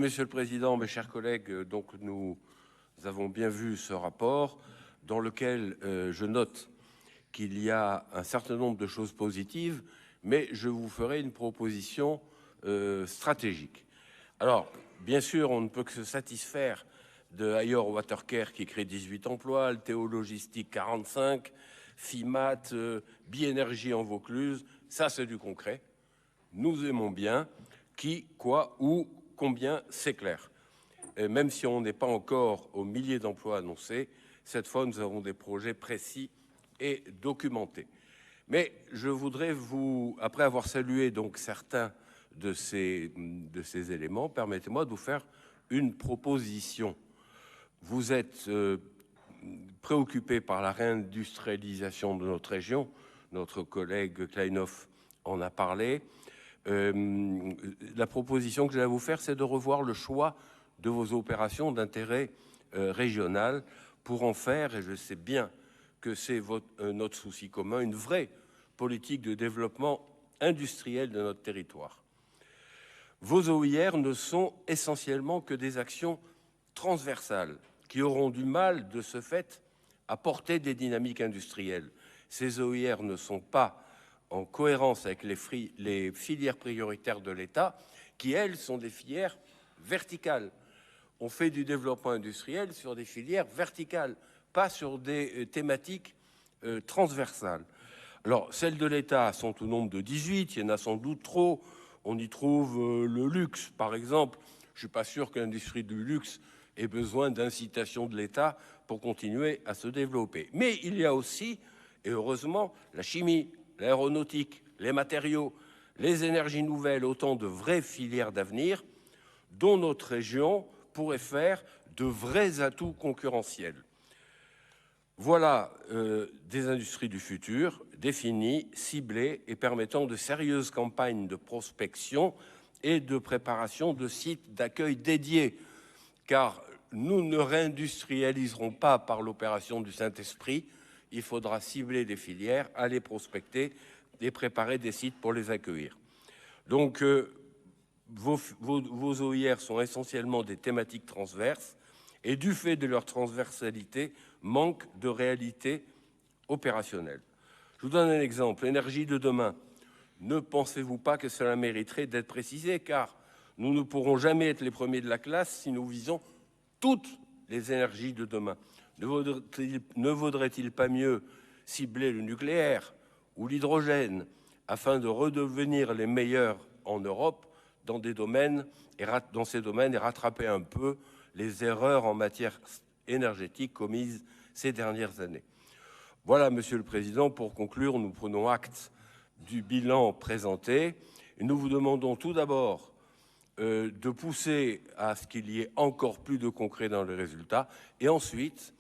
Monsieur le Président, mes chers collègues, donc nous avons bien vu ce rapport dans lequel je note qu'il y a un certain nombre de choses positives, mais je vous ferai une proposition stratégique. Alors, bien sûr, on ne peut que se satisfaire de Ayor Watercare qui crée 18 emplois, Alteo Logistique 45, FIMAT, Biénergie en Vaucluse, ça c'est du concret. Nous aimons bien qui, quoi, où, combien, c'est clair. Et même si on n'est pas encore aux milliers d'emplois annoncés, cette fois nous avons des projets précis et documentés. Mais je voudrais vous, après avoir salué donc certains de ces éléments, permettez-moi de vous faire une proposition. Vous êtes préoccupé par la réindustrialisation de notre région. Notre collègue Kleinhoff en a parlé. La proposition que j'ai à vous faire, c'est de revoir le choix de vos opérations d'intérêt régional pour en faire, et je sais bien que c'est notre souci commun, une vraie politique de développement industriel de notre territoire. Vos OIR ne sont essentiellement que des actions transversales qui auront du mal, de ce fait, à porter des dynamiques industrielles. Ces OIR ne sont pas en cohérence avec les filières prioritaires de l'État, qui, elles, sont des filières verticales. On fait du développement industriel sur des filières verticales, pas sur des thématiques transversales. Alors, celles de l'État sont au nombre de 18, il y en a sans doute trop. On y trouve le luxe, par exemple. Je ne suis pas sûr que l'industrie du luxe ait besoin d'incitation de l'État pour continuer à se développer. Mais il y a aussi, et heureusement, la chimie, l'aéronautique, les matériaux, les énergies nouvelles, autant de vraies filières d'avenir dont notre région pourrait faire de vrais atouts concurrentiels. Voilà des industries du futur définies, ciblées et permettant de sérieuses campagnes de prospection et de préparation de sites d'accueil dédiés, car nous ne réindustrialiserons pas par l'opération du Saint-Esprit. Il faudra cibler des filières, aller prospecter et préparer des sites pour les accueillir. Donc, vos OIR sont essentiellement des thématiques transverses et, du fait de leur transversalité, manquent de réalité opérationnelle. Je vous donne un exemple. L'énergie de demain. Ne pensez-vous pas que cela mériterait d'être précisé, car nous ne pourrons jamais être les premiers de la classe si nous visons toutes les énergies de demain. Ne vaudrait-il pas mieux cibler le nucléaire ou l'hydrogène afin de redevenir les meilleurs en Europe dans ces domaines et rattraper un peu les erreurs en matière énergétique commises ces dernières années? Voilà, Monsieur le Président, pour conclure, nous prenons acte du bilan présenté et nous vous demandons tout d'abord de pousser à ce qu'il y ait encore plus de concret dans les résultats et ensuite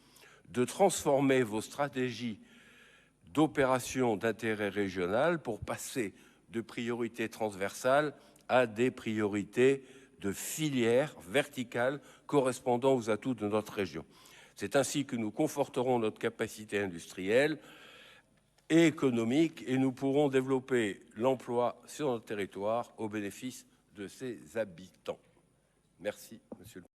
de transformer vos stratégies d'opérations d'intérêt régional pour passer de priorités transversales à des priorités de filières verticales correspondant aux atouts de notre région. C'est ainsi que nous conforterons notre capacité industrielle et économique et nous pourrons développer l'emploi sur notre territoire au bénéfice de ses habitants. Merci, Monsieur le Président.